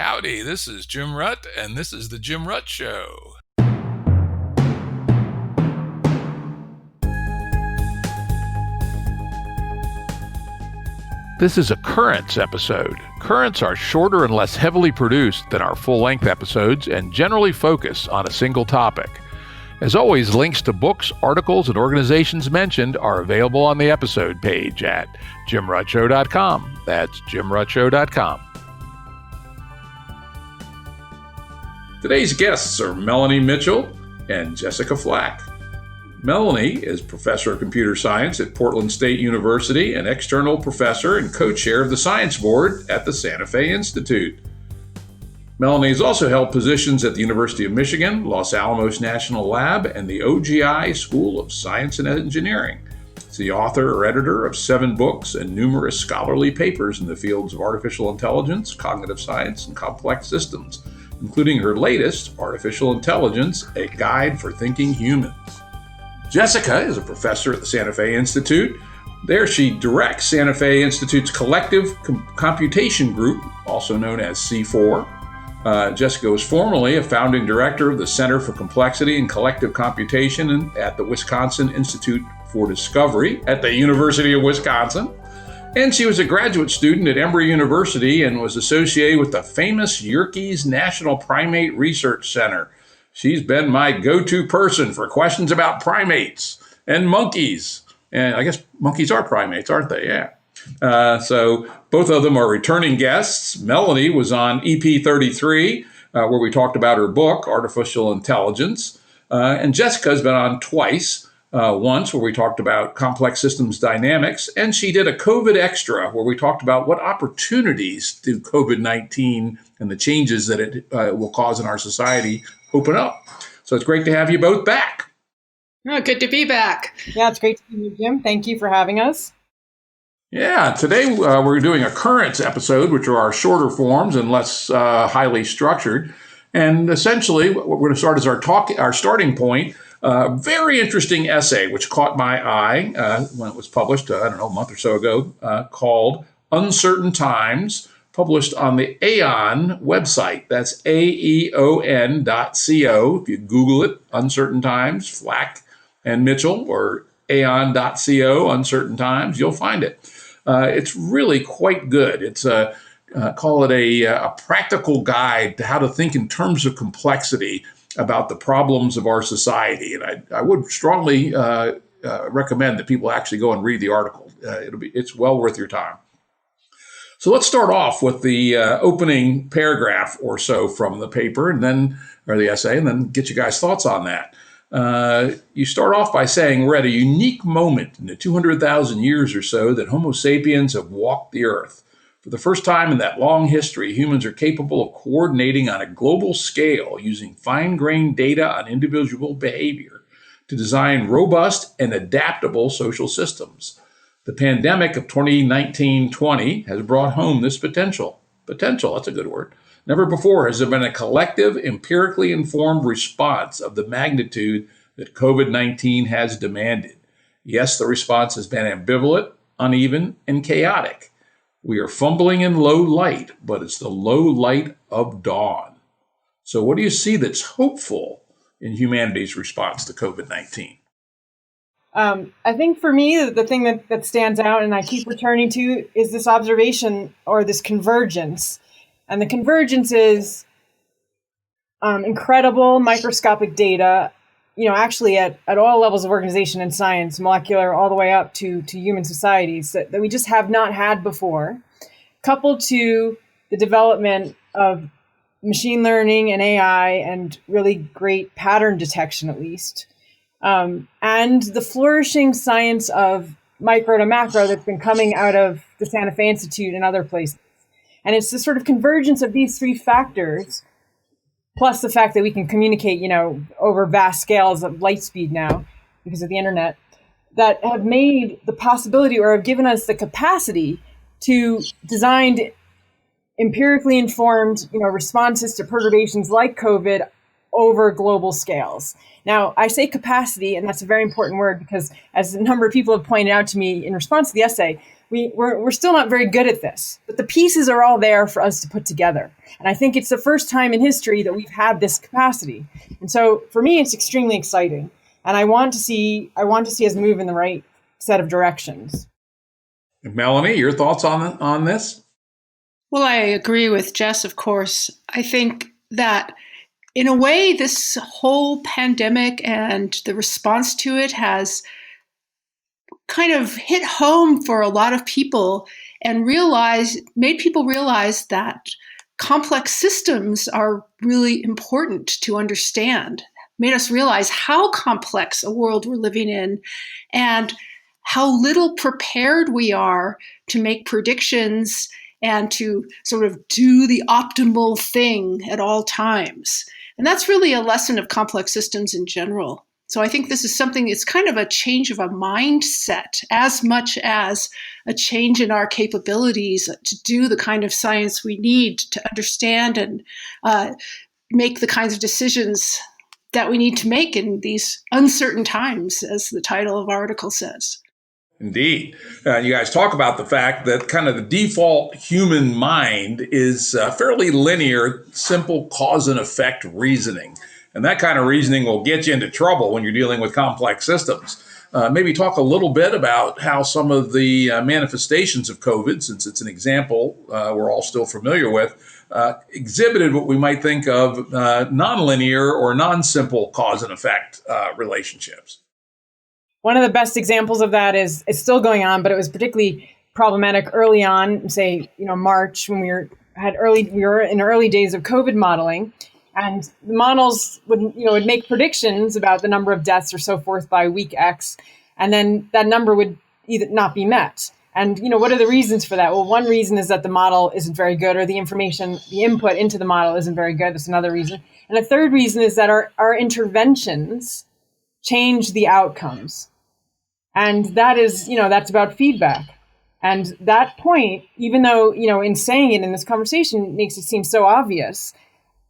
Howdy, this is Jim Rutt, and this is The Jim Rutt Show. This is a Currents episode. Currents are shorter and less heavily produced than our full-length episodes and generally focus on a single topic. As always, links to books, articles, and organizations mentioned are available on the episode page at jimruttshow.com. That's jimruttshow.com. Today's guests are Melanie Mitchell and Jessica Flack. Melanie is professor of computer science at Portland State University and external professor and co-chair of the science board at the Santa Fe Institute. Melanie has also held positions at the University of Michigan, Los Alamos National Lab, and the OGI School of Science and Engineering. She's the author or editor of 7 books and numerous scholarly papers in the fields of artificial intelligence, cognitive science, and complex systems, including her latest, Artificial Intelligence, A Guide for Thinking Humans. Jessica is a professor at the Santa Fe Institute. There she directs Santa Fe Institute's Collective Computation Group, also known as C4. Jessica was formerly a founding director of the Center for Complexity and Collective Computation at the Wisconsin Institute for Discovery at the University of Wisconsin. And she was a graduate student at Emory University and was associated with the famous Yerkes National Primate Research Center. She's been my go-to person for questions about primates and monkeys. And I guess monkeys are primates, aren't they? Yeah. So both of them are returning guests. Melanie was on EP 33, where we talked about her book, Artificial Intelligence. And Jessica's been on twice. Once where we talked about complex systems dynamics, and she did a COVID Extra where we talked about what opportunities do COVID-19 and the changes that it will cause in our society open up. So it's great to have you both back. Oh, good to be back. Yeah, it's great to be here, Jim. Thank you for having us. Yeah, today we're doing a Currents episode, which are our shorter forms and less highly structured. And essentially, what we're going to start as our starting point. Very interesting essay, which caught my eye when it was published, a month or so ago, called Uncertain Times, published on the Aeon website. That's aeon.co. If you Google it, Uncertain Times, Flack and Mitchell, or aeon.co, Uncertain Times, you'll find it. It's really quite good. It's call it a practical guide to how to think in terms of complexity about the problems of our society. And I would strongly recommend that people actually go and read the article. It's well worth your time. So let's start off with the opening paragraph or so from the paper or the essay, and then get you guys' thoughts on that. You start off by saying, we're at a unique moment in the 200,000 years or so that Homo sapiens have walked the earth. For the first time in that long history, humans are capable of coordinating on a global scale using fine-grained data on individual behavior to design robust and adaptable social systems. The pandemic of 2019-20 has brought home this potential. Potential, that's a good word. Never before has there been a collective, empirically informed response of the magnitude that COVID-19 has demanded. Yes, the response has been ambivalent, uneven, and chaotic. We are fumbling in low light, but it's the low light of dawn. So what do you see that's hopeful in humanity's response to COVID-19? I think for me, the thing that stands out and I keep returning to is this observation or this convergence. And the convergence is incredible microscopic data, actually at all levels of organization and science, molecular all the way up to human societies that we just have not had before, coupled to the development of machine learning and AI and really great pattern detection, at least. And the flourishing science of micro to macro that's been coming out of the Santa Fe Institute and other places. And it's this sort of convergence of these 3 factors, plus the fact that we can communicate, over vast scales of light speed now because of the internet, that have made the possibility or have given us the capacity to design empirically informed, responses to perturbations like COVID over global scales. Now, I say capacity, and that's a very important word because, as a number of people have pointed out to me in response to the essay, we're still not very good at this, but the pieces are all there for us to put together. And I think it's the first time in history that we've had this capacity. And so for me, it's extremely exciting. And I want to see us move in the right set of directions. Melanie, your thoughts on this? Well, I agree with Jess, of course. I think that in a way, this whole pandemic and the response to it has kind of hit home for a lot of people and made people realize that complex systems are really important to understand, made us realize how complex a world we're living in and how little prepared we are to make predictions and to sort of do the optimal thing at all times. And that's really a lesson of complex systems in general. So I think this is something, it's kind of a change of a mindset as much as a change in our capabilities to do the kind of science we need to understand and make the kinds of decisions that we need to make in these uncertain times, as the title of our article says. Indeed. You guys talk about the fact that kind of the default human mind is fairly linear, simple cause and effect reasoning. And that kind of reasoning will get you into trouble when you're dealing with complex systems. Maybe talk a little bit about how some of the manifestations of COVID, since it's an example we're all still familiar with, exhibited what we might think of nonlinear or non-simple cause and effect relationships. One of the best examples of that is it's still going on, but it was particularly problematic early on, say, March, when we were in early days of COVID modeling, and the models would make predictions about the number of deaths or so forth by week X, and then that number would either not be met. And what are the reasons for that? Well, one reason is that the model isn't very good, or the information, the input into the model isn't very good. That's another reason. And a third reason is that our interventions change the outcomes. And that is, that's about feedback. And that point, even though, in saying it in this conversation makes it seem so obvious,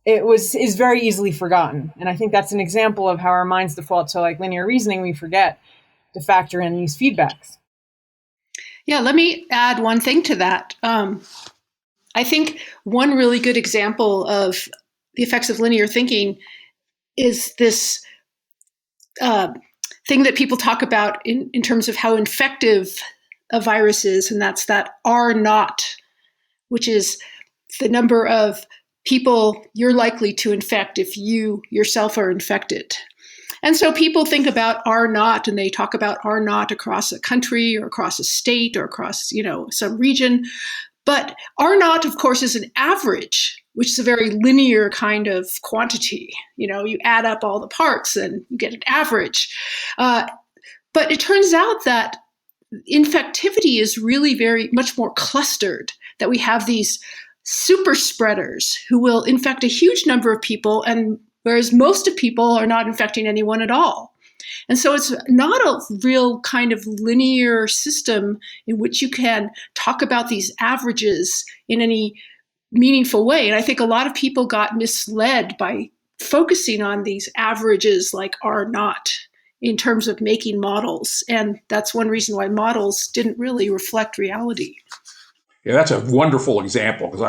is very easily forgotten. And I think that's an example of how our minds default to like linear reasoning. We forget to factor in these feedbacks. Yeah, let me add one thing to that. I think one really good example of the effects of linear thinking is this thing that people talk about in terms of how infective a virus is, and that's that R naught, which is the number of people you're likely to infect if you yourself are infected. And so people think about R naught, and they talk about R naught across a country or across a state or across, some region. But R naught, of course, is an average, which is a very linear kind of quantity. You add up all the parts and you get an average. But it turns out that infectivity is really very much more clustered, that we have these super spreaders who will infect a huge number of people, and whereas most of people are not infecting anyone at all. And so it's not a real kind of linear system in which you can talk about these averages in any meaningful way. And I think a lot of people got misled by focusing on these averages like R naught in terms of making models. And that's one reason why models didn't really reflect reality. Yeah, that's a wonderful example, because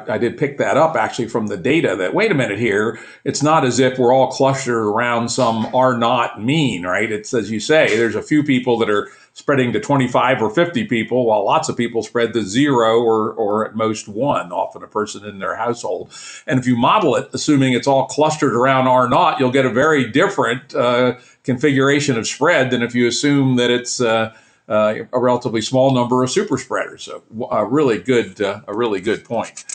I did pick that up actually from the data that, wait a minute here, it's not as if we're all clustered around some R naught mean, right? It's, as you say, there's a few people that are spreading to 25 or 50 people, while lots of people spread to 0 or at most 1, often a person in their household. And if you model it, assuming it's all clustered around R naught, you'll get a very different configuration of spread than if you assume that it's a relatively small number of super spreaders. So a really good point.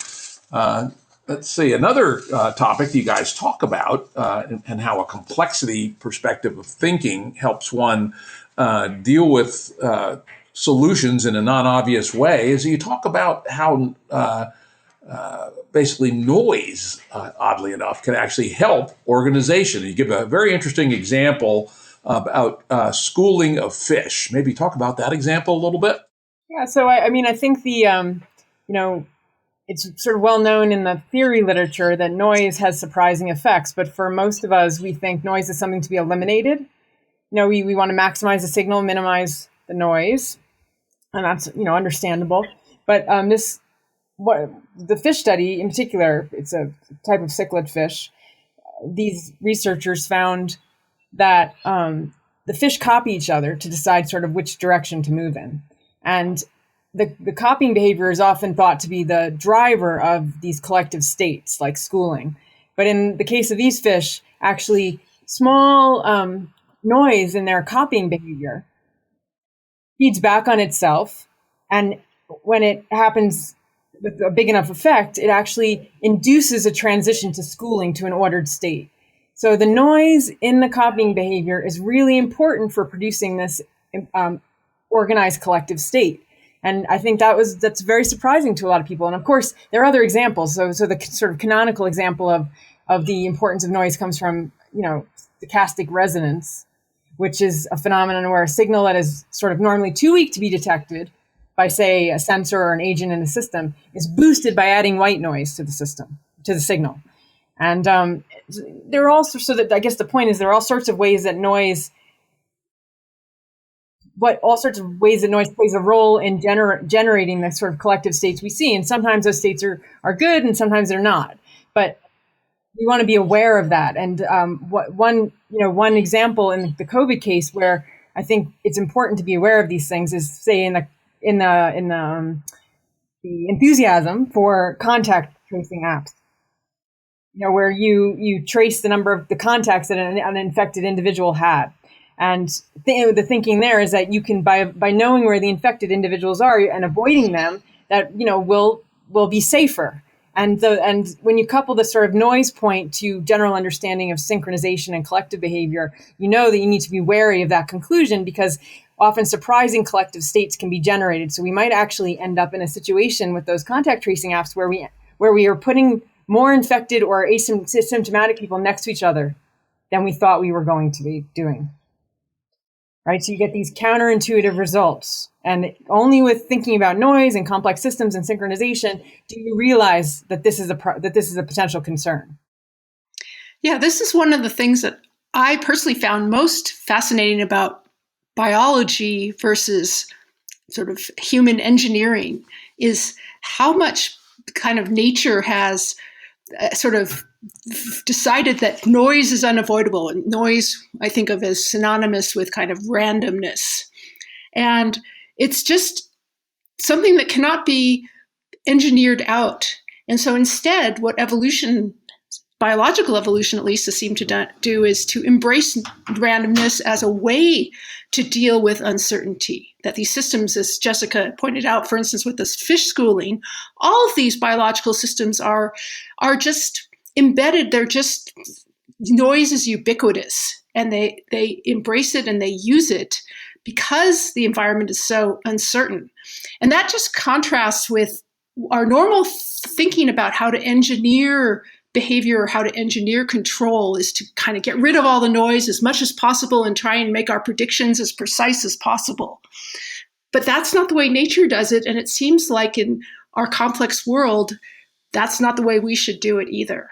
Let's see, another topic you guys talk about and how a complexity perspective of thinking helps one deal with solutions in a non-obvious way is you talk about how basically noise, oddly enough, can actually help organization. You give a very interesting example about schooling of fish. Maybe talk about that example a little bit. Yeah, so I think it's sort of well known in the theory literature that noise has surprising effects, but for most of us, we think noise is something to be eliminated. We want to maximize the signal, minimize the noise. and that's understandable. But the fish study in particular, it's a type of cichlid fish. These researchers found that the fish copy each other to decide sort of which direction to move in, and the copying behavior is often thought to be the driver of these collective states, like schooling. But in the case of these fish, actually small noise in their copying behavior feeds back on itself. And when it happens with a big enough effect, it actually induces a transition to schooling to an ordered state. So the noise in the copying behavior is really important for producing this organized collective state. And I think that's very surprising to a lot of people. And of course, there are other examples. So the sort of canonical example of the importance of noise comes from, stochastic resonance, which is a phenomenon where a signal that is sort of normally too weak to be detected by, say, a sensor or an agent in a system is boosted by adding white noise to the signal. And there are also, so that I guess the point is there are all sorts of ways that noise plays a role in generating the sort of collective states we see. And sometimes those states are good and sometimes they're not. But we want to be aware of that. And one example in the COVID case where I think it's important to be aware of these things is, say, in the enthusiasm for contact tracing apps, where you trace the number of the contacts that an infected individual had. And the thinking there is that you can, by knowing where the infected individuals are and avoiding them, that will be safer. And when you couple the sort of noise point to general understanding of synchronization and collective behavior, you know that you need to be wary of that conclusion, because often surprising collective states can be generated. So we might actually end up in a situation with those contact tracing apps where we are putting more infected or asymptomatic people next to each other than we thought we were going to be doing. Right? So you get these counterintuitive results. And only with thinking about noise and complex systems and synchronization do you realize that this is a potential concern. Yeah, this is one of the things that I personally found most fascinating about biology versus sort of human engineering, is how much kind of nature has sort of decided that noise is unavoidable. And noise, I think of as synonymous with kind of randomness. And it's just something that cannot be engineered out. And so instead, what biological evolution at least, has seemed to do is to embrace randomness as a way to deal with uncertainty. That these systems, as Jessica pointed out, for instance, with this fish schooling, all of these biological systems are just embedded. They're just, noise is ubiquitous, and they embrace it and they use it because the environment is so uncertain. And that just contrasts with our normal thinking about how to engineer behavior or how to engineer control, is to kind of get rid of all the noise as much as possible and try and make our predictions as precise as possible. But that's not the way nature does it. And it seems like in our complex world, that's not the way we should do it either.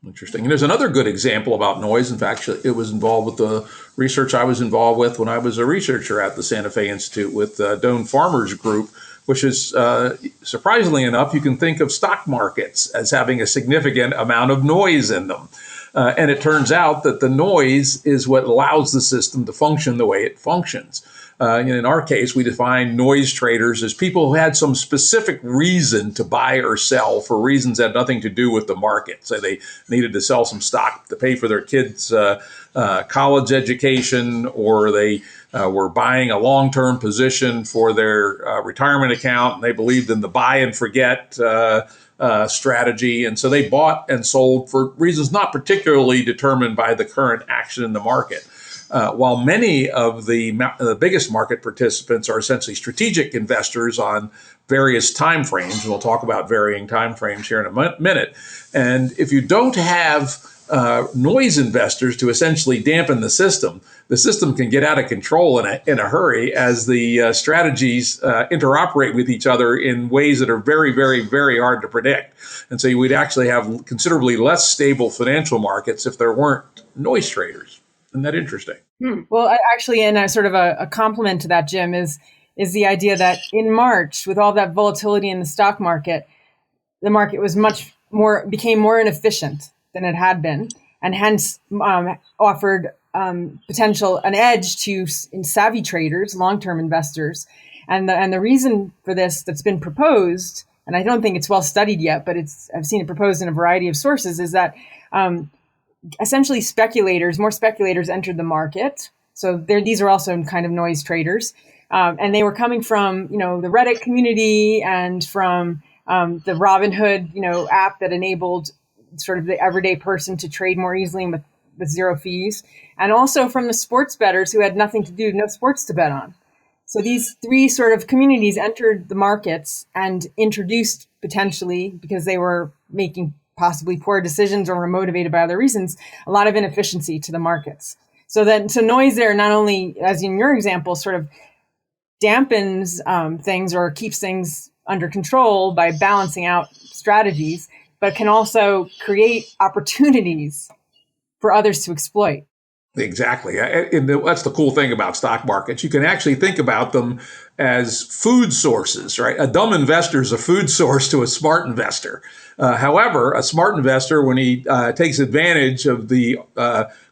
Interesting. And there's another good example about noise. In fact, it was involved with the research I was involved with when I was a researcher at the Santa Fe Institute with Doan Farmer's group, which is, surprisingly enough, you can think of stock markets as having a significant amount of noise in them. And it turns out that the noise is what allows the system to function the way it functions. In our case, we define noise traders as people who had some specific reason to buy or sell for reasons that had nothing to do with the market. So they needed to sell some stock to pay for their kids' college education, or they were buying a long-term position for their retirement account, and they believed in the buy and forget strategy. And so they bought and sold for reasons not particularly determined by the current action in the market. While many of the biggest market participants are essentially strategic investors on various time frames, and we'll talk about varying time frames here in a minute. And if you don't have noise investors to essentially dampen the system can get out of control in a hurry as the strategies interoperate with each other in ways that are very, very, very hard to predict. And so you would actually have considerably less stable financial markets if there weren't noise traders. Isn't that interesting? Well, actually, and a sort of a compliment to that, Jim, is is the idea that in March, with all that volatility in the stock market, the market was became more inefficient than it had been, and hence offered an edge to savvy traders, long-term investors. And the reason for this that's been proposed, and I don't think it's well studied yet, but I've seen it proposed in a variety of sources, is that essentially more speculators entered the market. So these are also kind of noise traders. And they were coming from, the Reddit community and from the Robinhood, app that enabled sort of the everyday person to trade more easily with zero fees. And also from the sports bettors who had nothing to do, no sports to bet on. So these three sort of communities entered the markets and introduced potentially, because they were making possibly poor decisions or were motivated by other reasons, a lot of inefficiency to the markets. So noise there not only, as in your example, sort of dampens things or keeps things under control by balancing out strategies, but can also create opportunities for others to exploit. Exactly. And that's the cool thing about stock markets. You can actually think about them as food sources, right? A dumb investor is a food source to a smart investor. However, a smart investor, when he takes advantage of the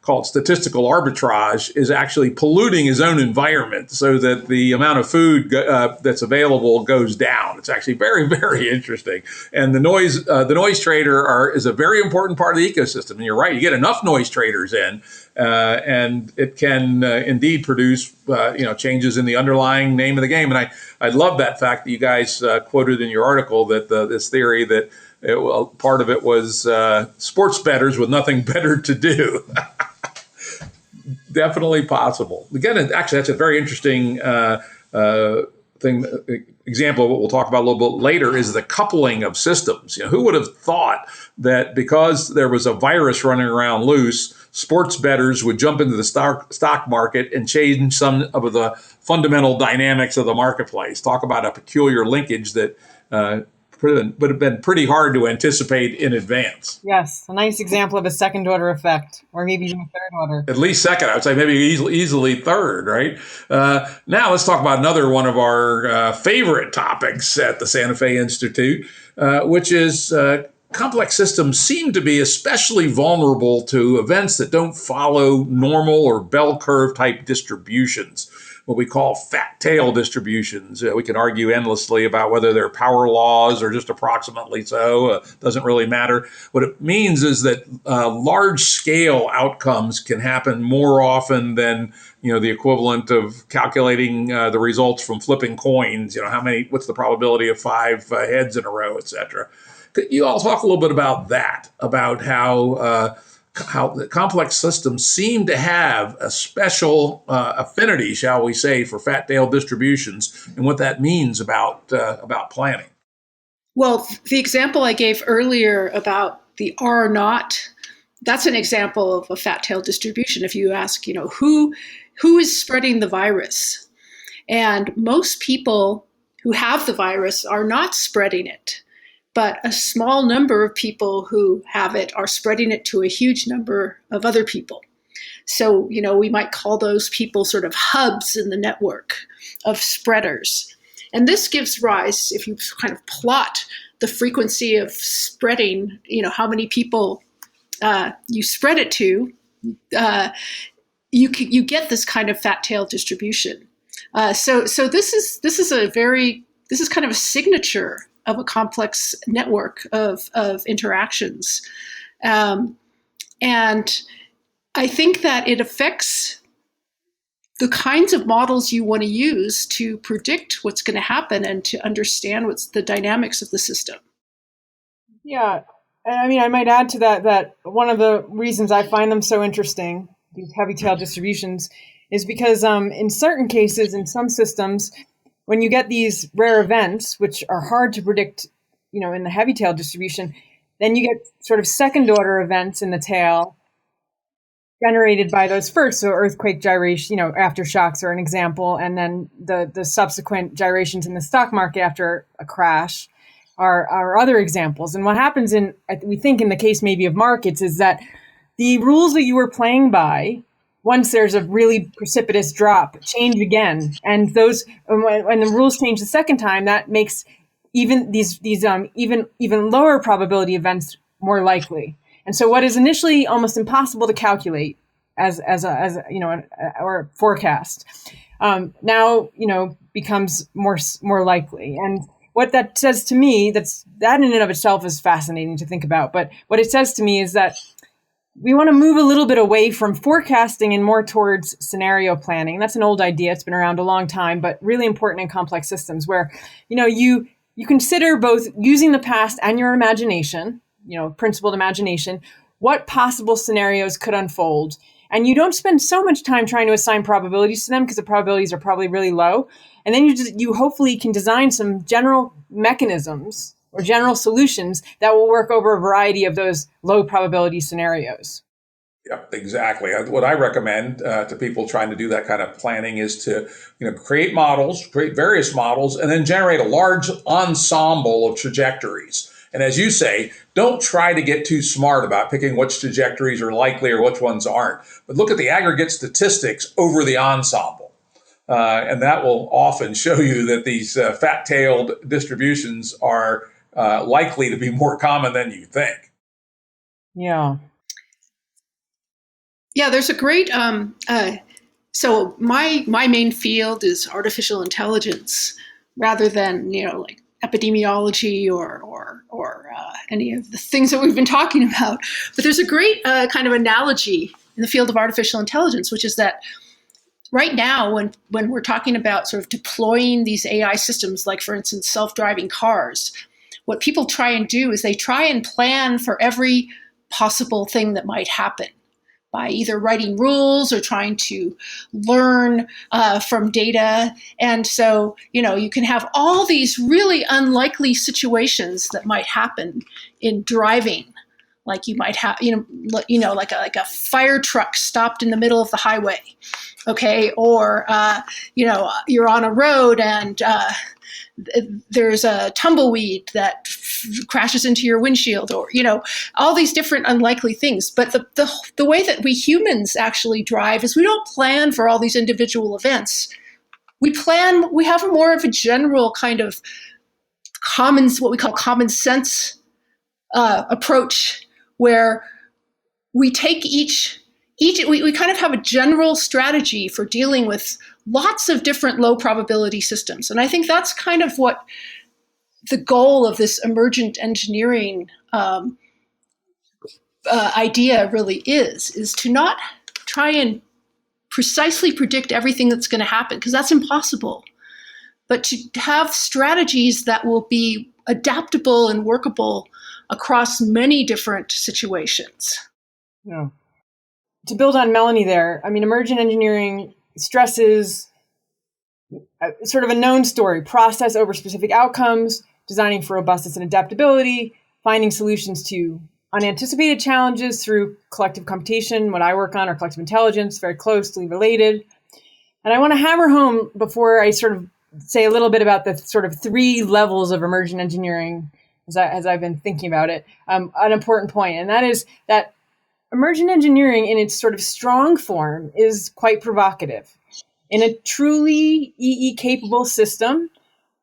called statistical arbitrage, is actually polluting his own environment so that the amount of food that's available goes down. It's actually very, very interesting. And the noise trader is a very important part of the ecosystem. And you're right, you get enough noise traders in, and it can indeed produce changes in the underlying name of the game. And I love that fact that you guys quoted in your article that this theory that part of it was sports bettors with nothing better to do. Definitely possible. Again, actually, that's a very interesting thing. Example of what we'll talk about a little bit later is the coupling of systems. Who would have thought that because there was a virus running around loose, sports bettors would jump into the stock market and change some of the fundamental dynamics of the marketplace? Talk about a peculiar linkage that would have been pretty hard to anticipate in advance. Yes, a nice example of a second order effect, or maybe even a third order. At least second, I would say maybe easily third, right? Now let's talk about another one of our favorite topics at the Santa Fe Institute, which is complex systems seem to be especially vulnerable to events that don't follow normal or bell curve type distributions, what we call fat tail distributions. We can argue endlessly about whether they're power laws or just approximately so. Doesn't really matter. What it means is that large scale outcomes can happen more often than the equivalent of calculating the results from flipping coins. What's the probability of 5 heads in a row, et cetera. Could you all talk a little bit about that, about how the complex systems seem to have a special affinity, shall we say, for fat tail distributions, and what that means about planning? Well, the example I gave earlier about the R naught, that's an example of a fat tail distribution. If you ask, who is spreading the virus, and most people who have the virus are not spreading it. But a small number of people who have it are spreading it to a huge number of other people. So, we might call those people sort of hubs in the network of spreaders. And this gives rise, if you kind of plot the frequency of spreading, how many people you spread it to, you get this kind of fat tail distribution. So this is kind of a signature of a complex network of interactions. And I think that it affects the kinds of models you want to use to predict what's going to happen and to understand what's the dynamics of the system. Yeah, I might add to that one of the reasons I find them so interesting, these heavy tail distributions, is because in certain cases, in some systems, when you get these rare events, which are hard to predict, in the heavy tail distribution, then you get sort of second order events in the tail generated by those first. So earthquake gyration, aftershocks are an example. And then the subsequent gyrations in the stock market after a crash are other examples. And what happens we think in the case maybe of markets, is that the rules that you were playing by once there's a really precipitous drop, change again. And those, when the rules change the second time, that makes even these even lower probability events more likely. And so what is initially almost impossible to calculate as or forecast, now, becomes more likely. And what that says to me, that in and of itself is fascinating to think about. But what it says to me is that we want to move a little bit away from forecasting and more towards scenario planning. That's an old idea. It's been around a long time, but really important in complex systems where, you consider both using the past and your imagination, principled imagination, what possible scenarios could unfold. And you don't spend so much time trying to assign probabilities to them because the probabilities are probably really low. And then you hopefully can design some general mechanisms or general solutions that will work over a variety of those low probability scenarios. Yep, exactly. What I recommend to people trying to do that kind of planning is to, create various models, and then generate a large ensemble of trajectories. And as you say, don't try to get too smart about picking which trajectories are likely or which ones aren't, but look at the aggregate statistics over the ensemble. And that will often show you that these fat-tailed distributions are likely to be more common than you think. Yeah. Yeah, there's a great, so my main field is artificial intelligence rather than, like epidemiology or any of the things that we've been talking about. But there's a great kind of analogy in the field of artificial intelligence, which is that right now, when we're talking about sort of deploying these AI systems, like for instance, self-driving cars, what people try and do is they try and plan for every possible thing that might happen by either writing rules or trying to learn from data. And so, you can have all these really unlikely situations that might happen in driving. Like you might have, like a fire truck stopped in the middle of the highway, okay? Or, you're on a road and there's a tumbleweed that crashes into your windshield, or all these different unlikely things. But the way that we humans actually drive is we don't plan for all these individual events. We have more of a general kind of what we call common sense approach, where we take we kind of have a general strategy for dealing with lots of different low probability systems. And I think that's kind of what the goal of this emergent engineering idea really is to not try and precisely predict everything that's going to happen, because that's impossible, but to have strategies that will be adaptable and workable across many different situations. Yeah. To build on Melanie there, emergent engineering stresses sort of a known story: process over specific outcomes, designing for robustness and adaptability, finding solutions to unanticipated challenges through collective computation. What I work on, or collective intelligence, very closely related. And I want to hammer home, before I sort of say a little bit about the sort of 3 levels of emergent engineering as I've been thinking about it, an important point. And that is that emergent engineering in its sort of strong form is quite provocative. In a truly EE capable system,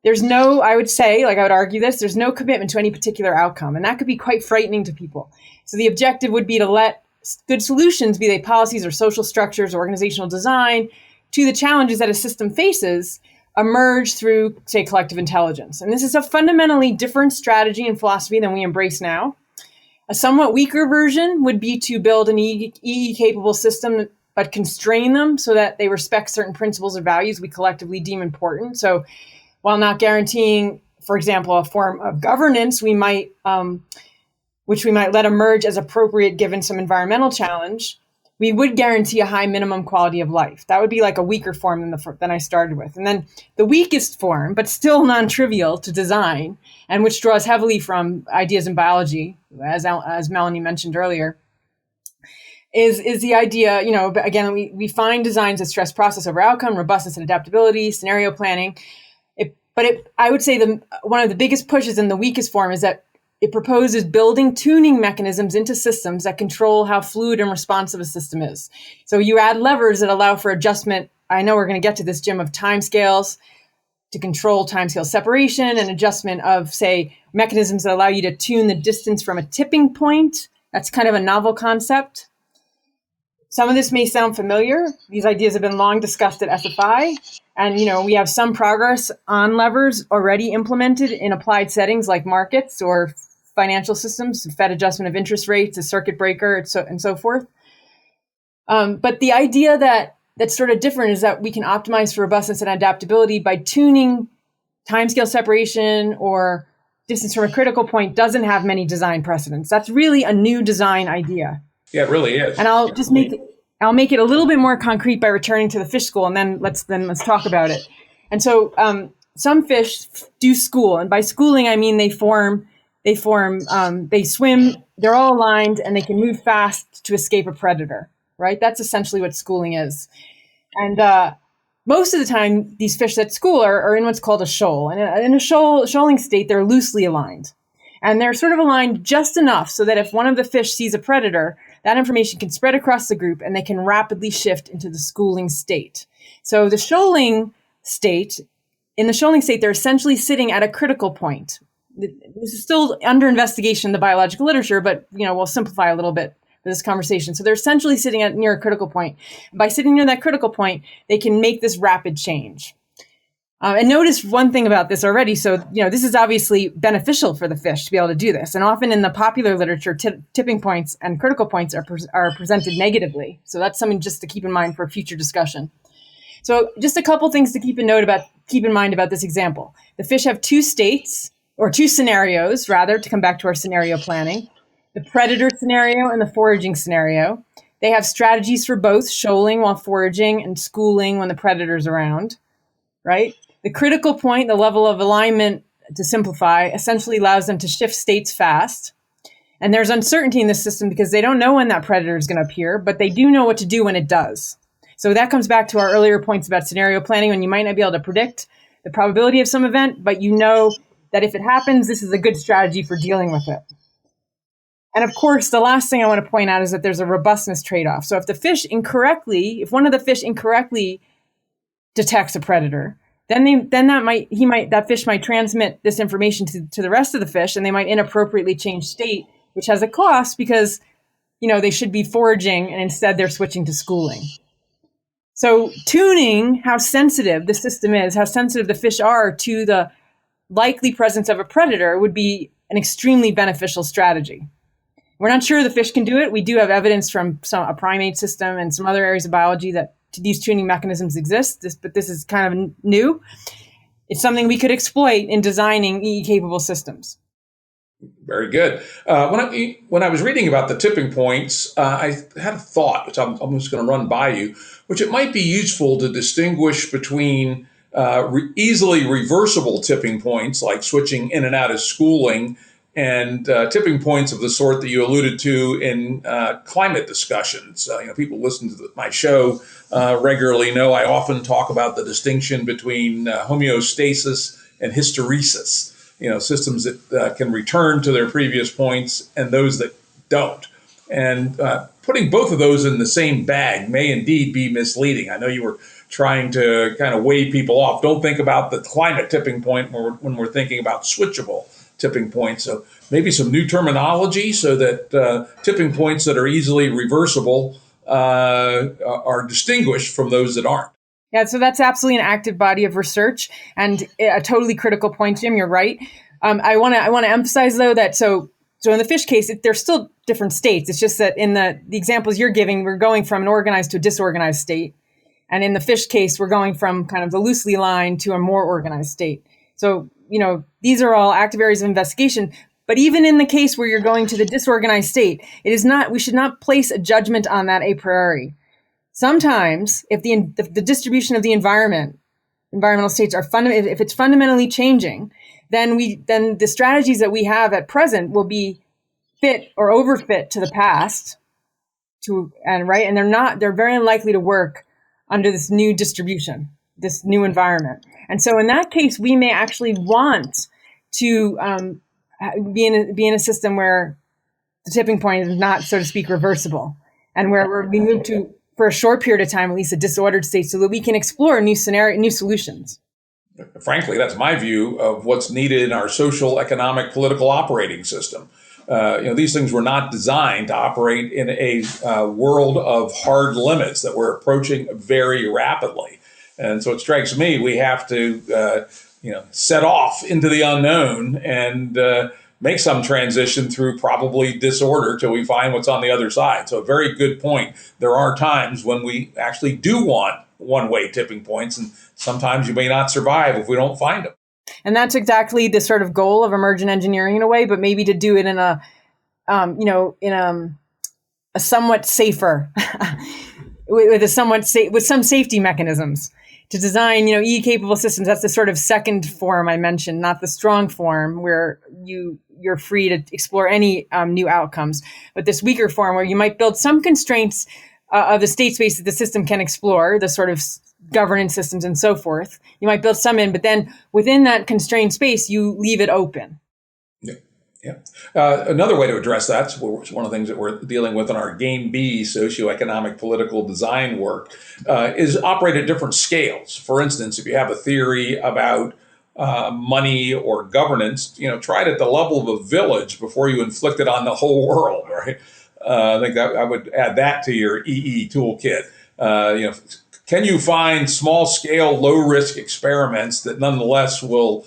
there's no, I would argue this, there's no commitment to any particular outcome. And that could be quite frightening to people. So the objective would be to let good solutions, be they policies or social structures or organizational design, to the challenges that a system faces, emerge through, say, collective intelligence. And this is a fundamentally different strategy and philosophy than we embrace now. A somewhat weaker version would be to build an EE-capable system, but constrain them so that they respect certain principles or values we collectively deem important. So while not guaranteeing, for example, a form of governance which we might let emerge as appropriate given some environmental challenge, we would guarantee a high minimum quality of life. That would be like a weaker form than I started with. And then the weakest form, but still non-trivial to design, and which draws heavily from ideas in biology, as Melanie mentioned earlier, is the idea, again, we find designs that stress process over outcome, robustness and adaptability, scenario planning. I would say one of the biggest pushes in the weakest form is that it proposes building tuning mechanisms into systems that control how fluid and responsive a system is. So you add levers that allow for adjustment. I know we're going to get to this, Jim, of timescales to control timescale separation and adjustment of, say, mechanisms that allow you to tune the distance from a tipping point. That's kind of a novel concept. Some of this may sound familiar. These ideas have been long discussed at SFI. And, we have some progress on levers already implemented in applied settings like markets or financial systems, Fed adjustment of interest rates, a circuit breaker, and so forth. But the idea that's sort of different is that we can optimize for robustness and adaptability by tuning timescale separation or distance from a critical point doesn't have many design precedents. That's really a new design idea. Yeah, it really is. And I'll make it a little bit more concrete by returning to the fish school, and then let's talk about it. And so some fish do school, and by schooling I mean they swim, they're all aligned, and they can move fast to escape a predator. Right? That's essentially what schooling is. And most of the time, these fish that school are in what's called a shoal. And in a shoaling state, they're loosely aligned. And they're sort of aligned just enough so that if one of the fish sees a predator, that information can spread across the group and they can rapidly shift into the schooling state. So in the shoaling state, they're essentially sitting at a critical point. This is still under investigation in the biological literature, but we'll simplify a little bit this conversation. So they're essentially sitting near a critical point. By sitting near that critical point, they can make this rapid change. And notice one thing about this already. So, this is obviously beneficial for the fish to be able to do this. And often in the popular literature, tipping points and critical points are presented negatively. So that's something just to keep in mind for future discussion. So just a couple things to keep in mind about this example. The fish have two scenarios, to come back to our scenario planning. The predator scenario and the foraging scenario. They have strategies for both, shoaling while foraging and schooling when the predator's around, right? The critical point, the level of alignment, to simplify, essentially allows them to shift states fast. And there's uncertainty in the system because they don't know when that predator is going to appear, but they do know what to do when it does. So that comes back to our earlier points about scenario planning, when you might not be able to predict the probability of some event, but you know that if it happens, this is a good strategy for dealing with it. And of course, the last thing I want to point out is that there's a robustness trade-off. So if one of the fish incorrectly detects a predator, then that fish might transmit this information to the rest of the fish, and they might inappropriately change state, which has a cost because, they should be foraging and instead they're switching to schooling. So tuning how sensitive the system is, how sensitive the fish are to the likely presence of a predator would be an extremely beneficial strategy. We're not sure the fish can do it. We do have evidence from a primate system and some other areas of biology that these tuning mechanisms exist, but this is kind of new. It's something we could exploit in designing EE-capable systems. Very good. When I was reading about the tipping points, I had a thought, which I'm just going to run by you, which it might be useful to distinguish between easily reversible tipping points, like switching in and out of schooling, and tipping points of the sort that you alluded to in climate discussions. People listen to my show regularly know I often talk about the distinction between homeostasis and hysteresis. Systems that can return to their previous points and those that don't. And putting both of those in the same bag may indeed be misleading. I know you were trying to kind of wave people off. Don't think about the climate tipping point when we're thinking about switchable tipping points. So maybe some new terminology so that tipping points that are easily reversible are distinguished from those that aren't. Yeah, so that's absolutely an active body of research and a totally critical point, Jim. You're right. I want to emphasize though that so in the fish case, there's still different states. It's just that in the examples you're giving, we're going from an organized to a disorganized state, and in the fish case, we're going from kind of the loosely aligned to a more organized state. So these are all active areas of investigation. But even in the case where you're going to the disorganized state, we should not place a judgment on that a priori. Sometimes, if the distribution of the environmental states if it's fundamentally changing, then the strategies that we have at present will be fit or overfit to the past, and they're very unlikely to work under this new distribution, this new environment. And so in that case, we may actually want to be in a system where the tipping point is not, so to speak, reversible, and where we move to, for a short period of time, at least, a disordered state, so that we can explore new solutions. Frankly, that's my view of what's needed in our social, economic, political operating system. These things were not designed to operate in a world of hard limits that we're approaching very rapidly. And so it strikes me we have to, set off into the unknown and make some transition through probably disorder till we find what's on the other side. So a very good point. There are times when we actually do want one-way tipping points, and sometimes you may not survive if we don't find them. And that's exactly the sort of goal of emergent engineering in a way, but maybe to do it in a somewhat safer, with some safety mechanisms to design, EE capable systems. That's the sort of second form I mentioned, not the strong form where you're free to explore any new outcomes, but this weaker form where you might build some constraints of the state space that the system can explore, the sort of governance systems and so forth. You might build some in, but then within that constrained space, you leave it open. Yeah. Another way to address that, which is one of the things that we're dealing with in our Game B socioeconomic political design work, is operate at different scales. For instance, if you have a theory about money or governance, try it at the level of a village before you inflict it on the whole world, right? I think that I would add that to your EE toolkit. Can you find small scale, low risk experiments that nonetheless will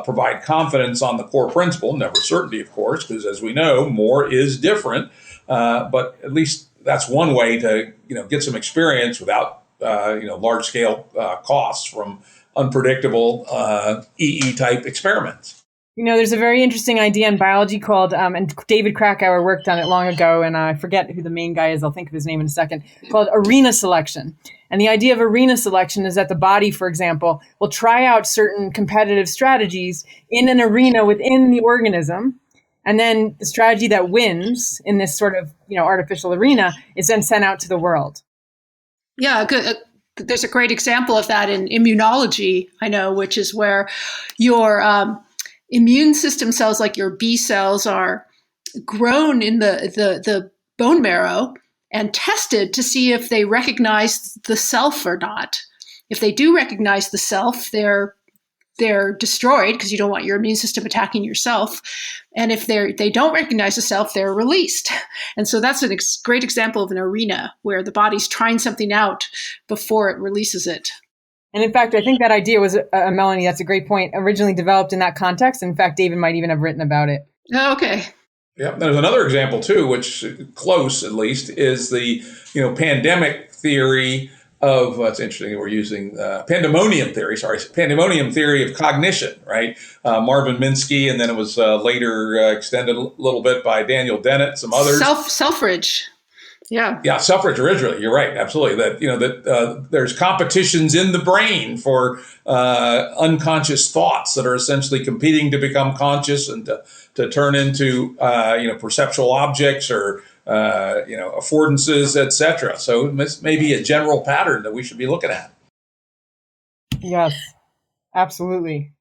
provide confidence on the core principle, never certainty, of course, because as we know, more is different. But at least that's one way to get some experience without large scale costs from unpredictable EE type experiments. There's a very interesting idea in biology called, and David Krakauer worked on it long ago, and I forget who the main guy is, I'll think of his name in a second, called arena selection. And the idea of arena selection is that the body, for example, will try out certain competitive strategies in an arena within the organism. And then the strategy that wins in this sort of, artificial arena is then sent out to the world. Yeah, good. There's a great example of that in immunology, I know, which is where your immune system cells, like your B cells, are grown in the bone marrow and tested to see if they recognize the self or not. If they do recognize the self, they're destroyed because you don't want your immune system attacking yourself. And if they don't recognize the self, they're released. And so that's a great example of an arena where the body's trying something out before it releases it. And in fact, I think that idea was, Melanie, that's a great point, originally developed in that context. In fact, David might even have written about it. Oh, okay. Yeah, there's another example too, which close at least, is the pandemic theory of, it's interesting, we're using pandemonium theory of cognition, right? Marvin Minsky, and then it was later extended a little bit by Daniel Dennett, some others. Selfridge. Yeah, Selfridge originally. You're right, absolutely. That there's competitions in the brain for unconscious thoughts that are essentially competing to become conscious and to turn into perceptual objects or affordances, etc. So this may be a general pattern that we should be looking at. Yes, absolutely.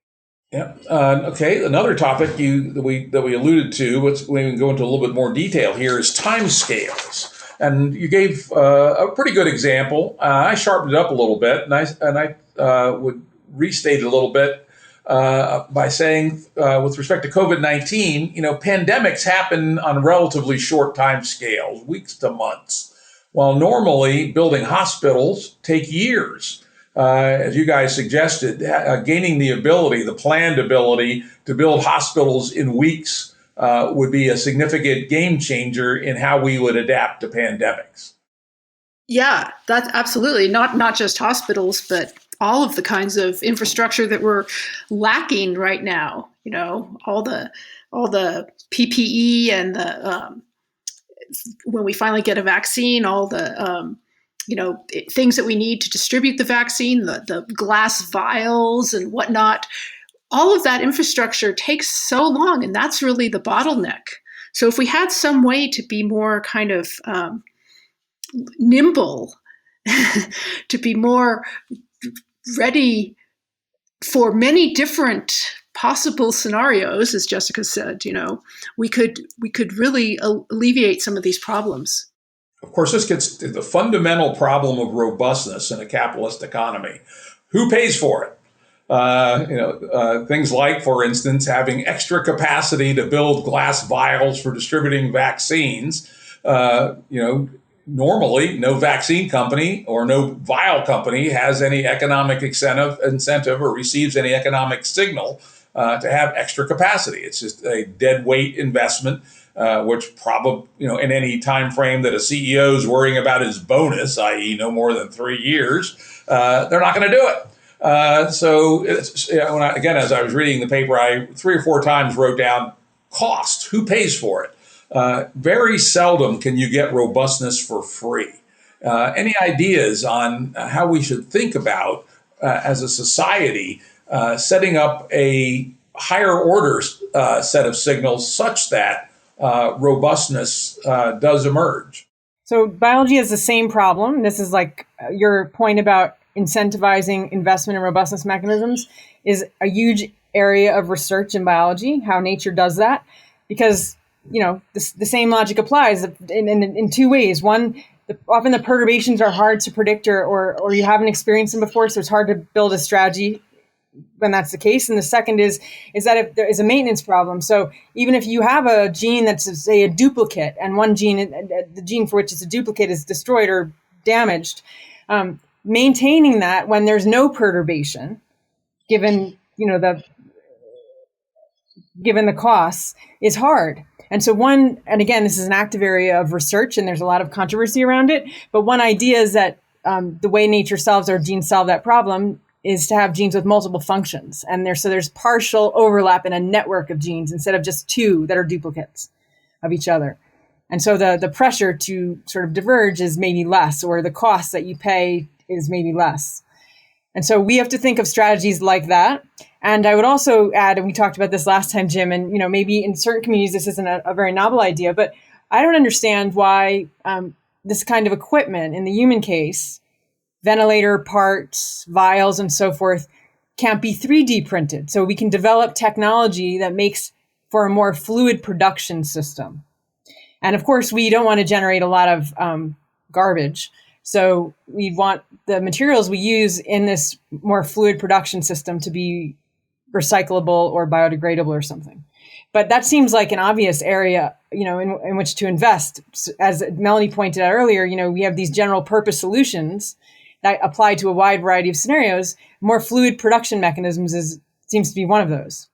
Yeah. Okay. Another topic that we alluded to, we can go into a little bit more detail here, is timescales. And you gave a pretty good example. I sharpened it up a little bit, and I would restate it a little bit by saying, with respect to COVID-19, pandemics happen on relatively short time scales, weeks to months, while normally building hospitals take years. As you guys suggested, gaining the planned ability to build hospitals in weeks would be a significant game changer in how we would adapt to pandemics. Yeah, that's absolutely not just hospitals, but all of the kinds of infrastructure that we're lacking right now. All the PPE and the when we finally get a vaccine, all the things that we need to distribute the vaccine, the glass vials and whatnot. All of that infrastructure takes so long, and that's really the bottleneck. So if we had some way to be more kind of nimble, to be more ready for many different possible scenarios, as Jessica said, we could really alleviate some of these problems. Of course, this gets to the fundamental problem of robustness in a capitalist economy. Who pays for it? Things like, for instance, having extra capacity to build glass vials for distributing vaccines. Normally, no vaccine company or no vial company has any economic incentive or receives any economic signal to have extra capacity. It's just a dead weight investment, which probably, in any time frame that a CEO is worrying about his bonus, i.e., no more than 3 years, they're not going to do it. So, as I was reading the paper, I 3 or 4 times wrote down cost. Who pays for it? Very seldom can you get robustness for free. Any ideas on how we should think about, as a society, setting up a higher order set of signals such that robustness does emerge? So biology has the same problem. This is like your point about incentivizing investment in robustness mechanisms is a huge area of research in biology, how nature does that, because the same logic applies in 2 ways. One, often the perturbations are hard to predict or you haven't experienced them before, so it's hard to build a strategy when that's the case. And the second is that if there is a maintenance problem. So even if you have a gene that's, say, a duplicate, and one gene, the gene for which it's a duplicate, is destroyed or damaged, maintaining that when there's no perturbation, given the costs, is hard. And so and again, this is an active area of research and there's a lot of controversy around it. But one idea is that the way nature solves or genes solve that problem is to have genes with multiple functions. And there's partial overlap in a network of genes instead of just 2 that are duplicates of each other. And so the pressure to sort of diverge is maybe less, or the cost that you pay is maybe less. And so we have to think of strategies like that. And I would also add, and we talked about this last time, Jim, and maybe in certain communities this isn't a very novel idea, but I don't understand why this kind of equipment, in the human case, ventilator parts, vials, and so forth, can't be 3D printed. So we can develop technology that makes for a more fluid production system. And of course, we don't want to generate a lot of garbage. So we want the materials we use in this more fluid production system to be recyclable or biodegradable or something. But that seems like an obvious area, in which to invest. As Melanie pointed out earlier, we have these general purpose solutions that apply to a wide variety of scenarios. More fluid production mechanisms seems to be one of those.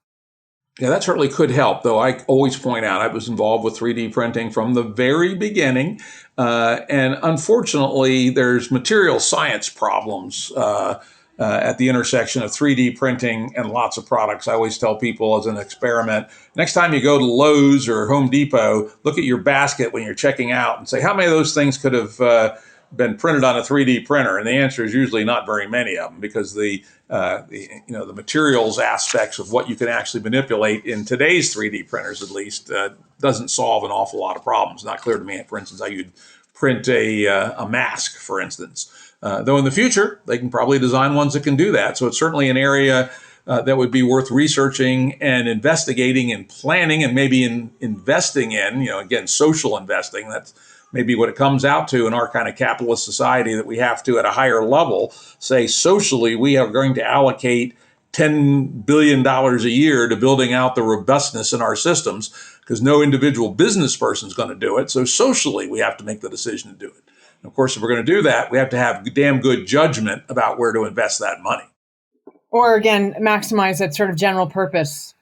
Yeah, that certainly could help, though I always point out I was involved with 3D printing from the very beginning. And unfortunately, there's material science problems at the intersection of 3D printing and lots of products. I always tell people as an experiment, next time you go to Lowe's or Home Depot, look at your basket when you're checking out and say, how many of those things could have been printed on a 3D printer? And the answer is usually not very many of them, because the materials aspects of what you can actually manipulate in today's 3D printers, at least, doesn't solve an awful lot of problems. Not clear to me, for instance, how you'd print a mask, for instance. Though in the future, they can probably design ones that can do that. So it's certainly an area that would be worth researching and investigating and planning, and maybe investing in, again, social investing. That's maybe what it comes out to in our kind of capitalist society, that we have to, at a higher level, say socially, we are going to allocate $10 billion a year to building out the robustness in our systems, because no individual business person is going to do it. So socially, we have to make the decision to do it. And of course, if we're going to do that, we have to have damn good judgment about where to invest that money. Or again, maximize that sort of general purpose.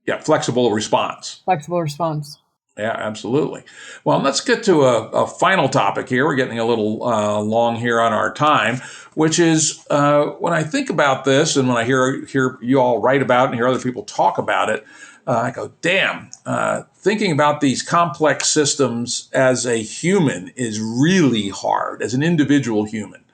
Yeah, flexible response. Flexible response. Yeah, absolutely. Well, let's get to a final topic here. We're getting a little long here on our time, which is when I think about this, and when I hear you all write about it and hear other people talk about it, I go, damn, thinking about these complex systems as a human is really hard, as an individual human.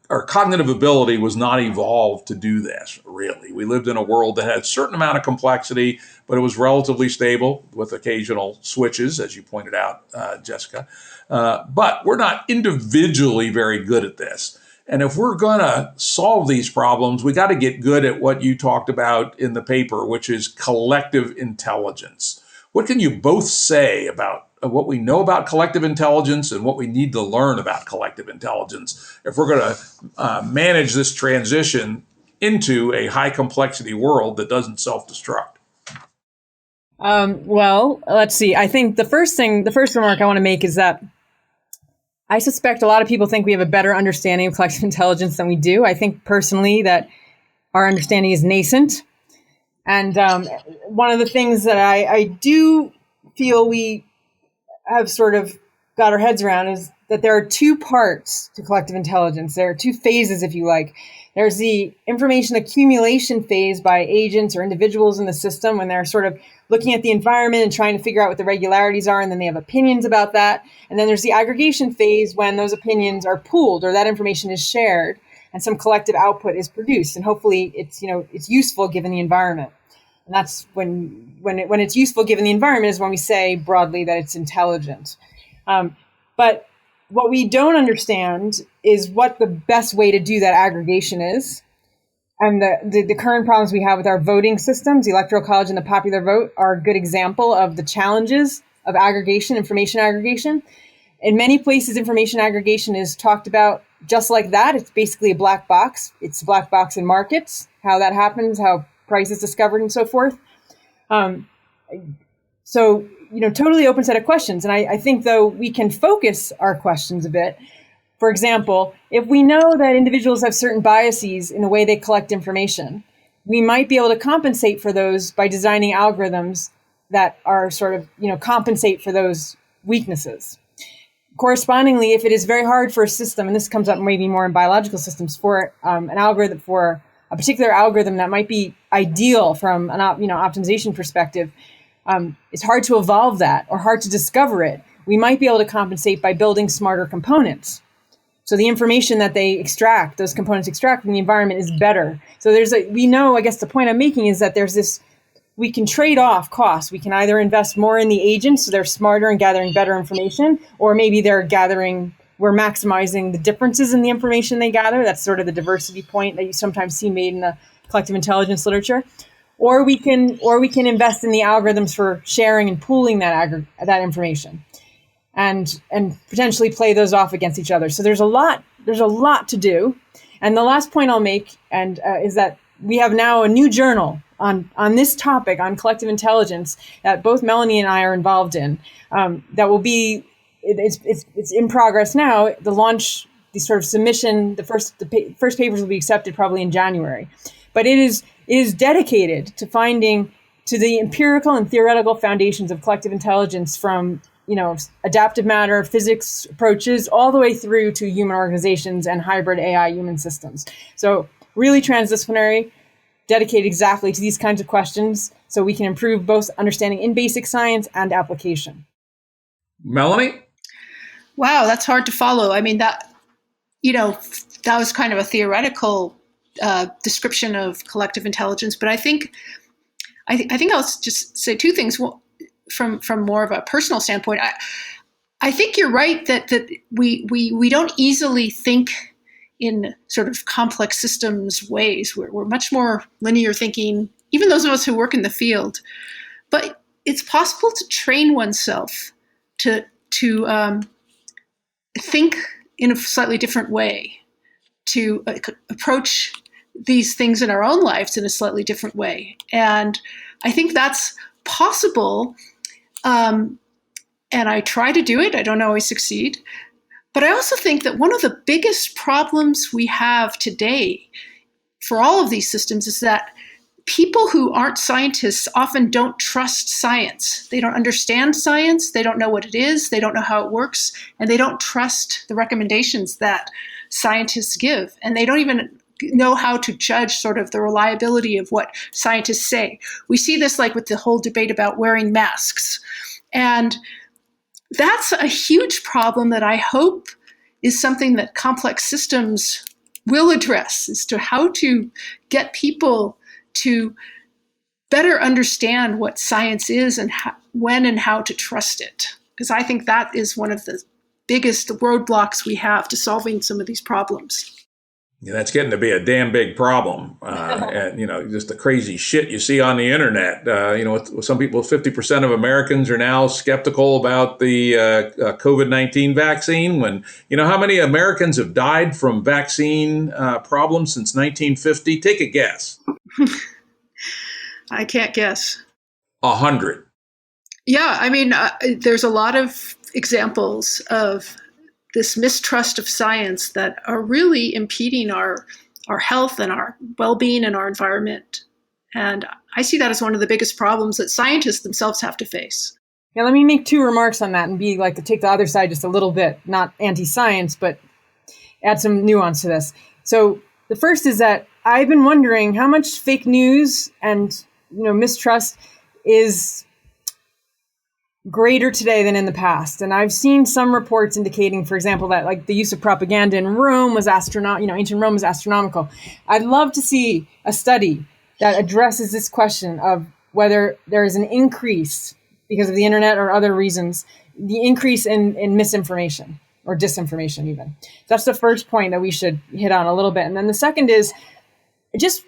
Our cognitive ability was not evolved to do this, really. We lived in a world that had a certain amount of complexity, but it was relatively stable with occasional switches, as you pointed out, Jessica. But we're not individually very good at this. And if we're going to solve these problems, we got to get good at what you talked about in the paper, which is collective intelligence. What can you both say about what we know about collective intelligence and what we need to learn about collective intelligence if we're going to manage this transition into a high complexity world that doesn't self-destruct? Well, let's see. I think the first remark I want to make is that I suspect a lot of people think we have a better understanding of collective intelligence than we do. I think personally that our understanding is nascent. And one of the things that I do feel we have sort of got our heads around is that there are two parts to collective intelligence. There are two phases, if you like. There's the information accumulation phase by agents or individuals in the system when they're sort of looking at the environment and trying to figure out what the regularities are, and then they have opinions about that. And then there's the aggregation phase when those opinions are pooled or that information is shared and some collective output is produced. And hopefully it's useful given the environment. And that's when it's useful given the environment is when we say broadly that it's intelligent. But what we don't understand is what the best way to do that aggregation is. And the current problems we have with our voting systems, the Electoral College and the popular vote, are a good example of the challenges of aggregation, information aggregation. In many places, information aggregation is talked about just like that. It's basically a black box. It's a black box in markets, how that happens, how price is discovered and so forth. So, totally open set of questions. And I think, though, we can focus our questions a bit. For example, if we know that individuals have certain biases in the way they collect information, we might be able to compensate for those by designing algorithms that are sort of, compensate for those weaknesses. Correspondingly, if it is very hard for a system, and this comes up maybe more in biological systems, for an algorithm, for a particular algorithm that might be ideal from an optimization perspective, it's hard to evolve that or hard to discover it. We might be able to compensate by building smarter components. So the information that those components extract from the environment is better. So I guess the point I'm making is that we can trade off costs. We can either invest more in the agents so they're smarter and gathering better information, or maybe we're maximizing the differences in the information they gather. That's sort of the diversity point that you sometimes see made in the collective intelligence literature. Or we can invest in the algorithms for sharing and pooling that information, and potentially play those off against each other. So there's a lot to do. And the last point I'll make is that we have now a new journal on this topic, on collective intelligence, that both Melanie and I are involved in. That will be it's in progress now. The launch, the sort of submission, the first papers will be accepted probably in January. But it is dedicated to finding to the empirical and theoretical foundations of collective intelligence from adaptive matter, physics approaches, all the way through to human organizations and hybrid AI human systems. So really transdisciplinary, dedicated exactly to these kinds of questions so we can improve both understanding in basic science and application. Melanie? Wow, that's hard to follow. I mean, that was kind of a theoretical description of collective intelligence, but I think I'll just say two things. Well, from more of a personal standpoint, I think you're right that we don't easily think in sort of complex systems ways. We're much more linear thinking, even those of us who work in the field. But it's possible to train oneself to think in a slightly different way, to approach these things in our own lives in a slightly different way. And I think that's possible. And I try to do it. I don't always succeed. But I also think that one of the biggest problems we have today for all of these systems is that people who aren't scientists often don't trust science. They don't understand science. They don't know what it is. They don't know how it works. And they don't trust the recommendations that scientists give. And they don't even know how to judge sort of the reliability of what scientists say. We see this like with the whole debate about wearing masks. And that's a huge problem that I hope is something that complex systems will address, as to how to get people to better understand what science is and when and how to trust it. Because I think that is one of the biggest roadblocks we have to solving some of these problems. Yeah, that's getting to be a damn big problem. And, just the crazy shit you see on the internet. With some people, 50% of Americans are now skeptical about the COVID-19 vaccine. When, how many Americans have died from vaccine problems since 1950? Take a guess. I can't guess. 100. Yeah, I mean, there's a lot of examples of this mistrust of science that are really impeding our health and our well-being and our environment. And I see that as one of the biggest problems that scientists themselves have to face. Yeah, let me make two remarks on that and take the other side just a little bit, not anti-science, but add some nuance to this. So the first is that I've been wondering how much fake news and mistrust is greater today than in the past. And I've seen some reports indicating, for example, that like the use of propaganda in Rome was ancient Rome was astronomical. I'd love to see a study that addresses this question of whether there is an increase because of the internet or other reasons, the increase in misinformation or disinformation even. That's the first point that we should hit on a little bit. And then the second is just,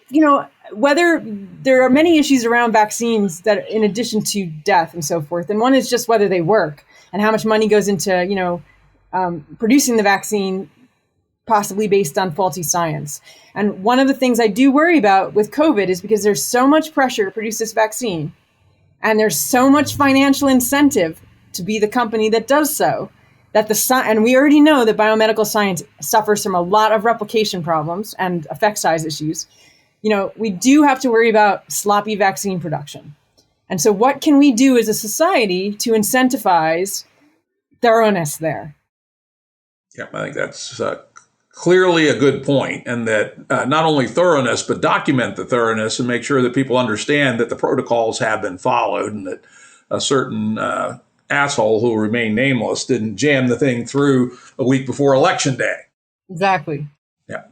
whether there are many issues around vaccines that in addition to death and so forth. And one is just whether they work and how much money goes into, producing the vaccine, possibly based on faulty science. And one of the things I do worry about with COVID is because there's so much pressure to produce this vaccine and there's so much financial incentive to be the company that does so, that and we already know that biomedical science suffers from a lot of replication problems and effect size issues. We do have to worry about sloppy vaccine production. And so what can we do as a society to incentivize thoroughness there? Yeah, I think that's clearly a good point, and that not only thoroughness, but document the thoroughness and make sure that people understand that the protocols have been followed and that a certain asshole who will remain nameless didn't jam the thing through a week before Election Day. Exactly. Yeah,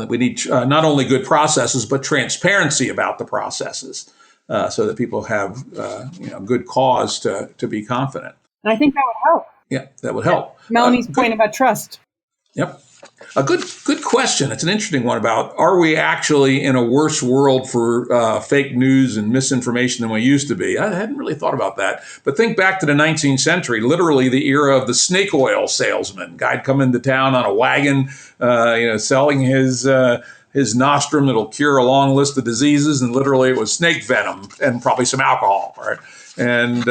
we need not only good processes, but transparency about the processes so that people have good cause to be confident. And I think that would help. Yeah, that would help. Melanie's point about trust. Yep. A good question. It's an interesting one about, are we actually in a worse world for fake news and misinformation than we used to be? I hadn't really thought about that. But think back to the 19th century, literally the era of the snake oil salesman. Guy'd come into town on a wagon, selling his nostrum that'll cure a long list of diseases. And literally it was snake venom and probably some alcohol, right? And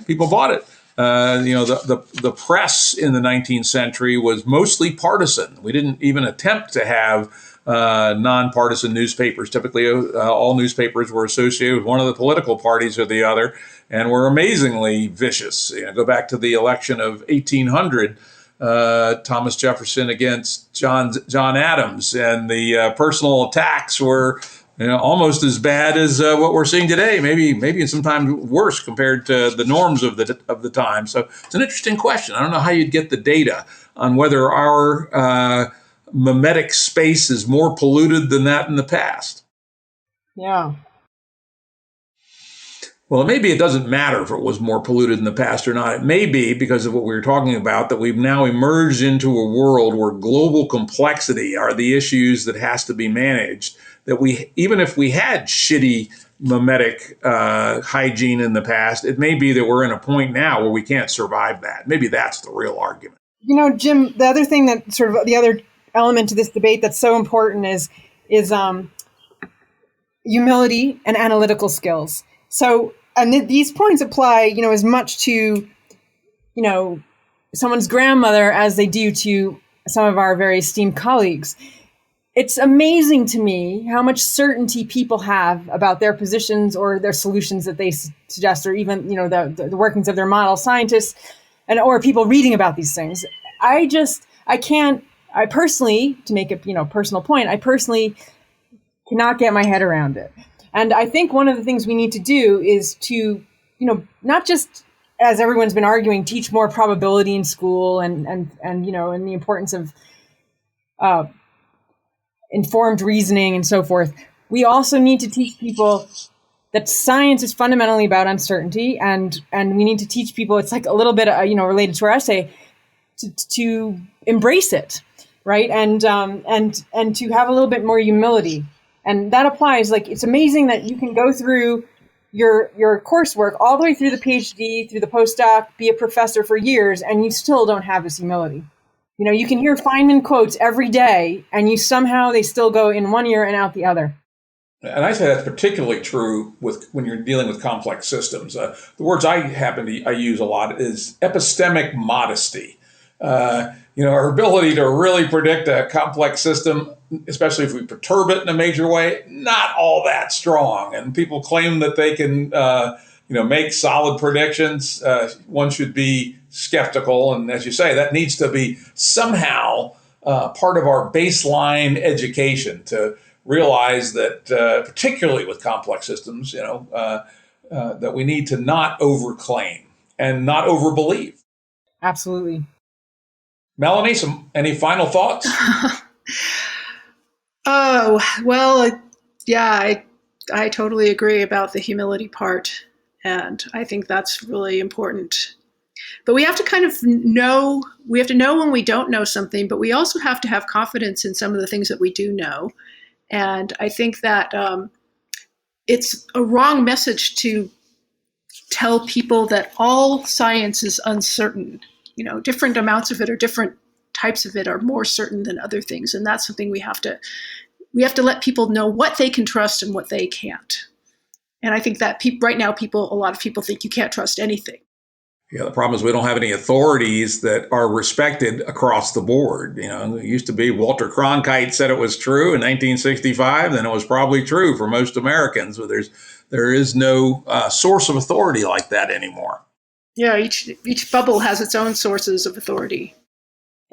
people bought it. The press in the 19th century was mostly partisan. We didn't even attempt to have nonpartisan newspapers. Typically, all newspapers were associated with one of the political parties or the other, and were amazingly vicious. Go back to the election of 1800, Thomas Jefferson against John Adams, and the personal attacks were almost as bad as what we're seeing today, maybe sometimes worse compared to the norms of the time. So it's an interesting question. I don't know how you'd get the data on whether our mimetic space is more polluted than that in the past. Yeah. Well, maybe it doesn't matter if it was more polluted in the past or not. It may be because of what we were talking about, that we've now emerged into a world where global complexity are the issues that has to be managed. That even if we had shitty mimetic hygiene in the past, it may be that we're in a point now where we can't survive that. Maybe that's the real argument. Jim, the other thing that sort of the other element to this debate that's so important is humility and analytical skills. So, and these points apply, as much to, someone's grandmother as they do to some of our very esteemed colleagues. It's amazing to me how much certainty people have about their positions or their solutions that they suggest, or even, the workings of their model scientists or people reading about these things. I personally, to make a personal point, I personally cannot get my head around it. And I think one of the things we need to do is to, not just, as everyone's been arguing, teach more probability in school and the importance of informed reasoning and so forth. We also need to teach people that science is fundamentally about uncertainty, and we need to teach people, it's like a little bit, related to our essay, to embrace it. right? And to have a little bit more humility. And that applies, like, it's amazing that you can go through your coursework all the way through the PhD, through the postdoc, be a professor for years, and you still don't have this humility. You know, you can hear Feynman quotes every day, and they still go in one ear and out the other. And I say that's particularly true when you're dealing with complex systems. The words I use a lot is epistemic modesty. Our ability to really predict a complex system, especially if we perturb it in a major way, not all that strong. And people claim that they can, make solid predictions. One should be skeptical. And as you say, that needs to be somehow part of our baseline education to realize that, particularly with complex systems, that we need to not overclaim and not overbelieve. Absolutely. Melanie, any final thoughts? Oh, well, yeah, I totally agree about the humility part. And I think that's really important. But we have to kind of know when we don't know something, but we also have to have confidence in some of the things that we do know. And I think that it's a wrong message to tell people that all science is uncertain. Different amounts of it or different types of it are more certain than other things. And that's something we have to let people know what they can trust and what they can't. And I think that right now, a lot of people think you can't trust anything. Yeah, the problem is we don't have any authorities that are respected across the board. It used to be Walter Cronkite said it was true in 1965, then it was probably true for most Americans. But there is no source of authority like that anymore. Yeah, each bubble has its own sources of authority.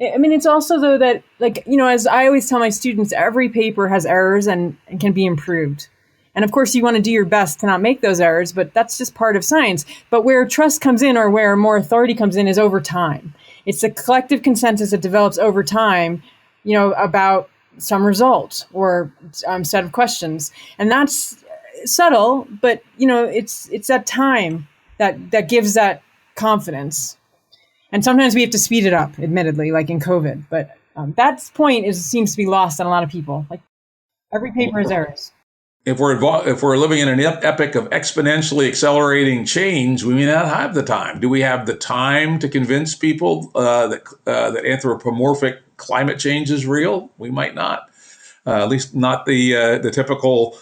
I mean, it's also, though, that, as I always tell my students, every paper has errors and can be improved. And of course, you want to do your best to not make those errors, but that's just part of science. But where trust comes in, or where more authority comes in, is over time. It's the collective consensus that develops over time, about some result or set of questions. And that's subtle, but, it's that time that gives that confidence. And sometimes we have to speed it up, admittedly, like in COVID. But that point seems to be lost on a lot of people. Like, every paper has errors. If we're living in an epoch of exponentially accelerating change, we may not have the time. Do we have the time to convince people that anthropomorphic climate change is real? We might not. At least not the typical,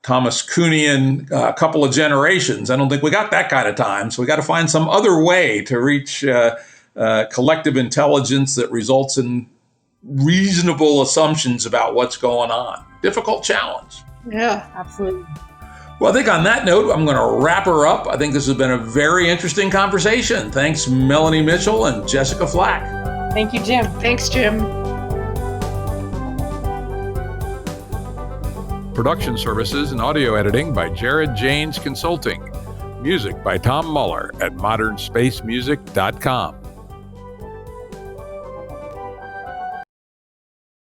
Thomas Kuhnian couple of generations. I don't think we got that kind of time. So we got to find some other way to reach collective intelligence that results in reasonable assumptions about what's going on. Difficult challenge. Yeah, absolutely. Well, I think on that note, I'm going to wrap her up. I think this has been a very interesting conversation. Thanks, Melanie Mitchell and Jessica Flack. Thank you, Jim. Thanks, Jim. Production services and audio editing by Jared Janes Consulting. Music by Tom Muller at modernspacemusic.com.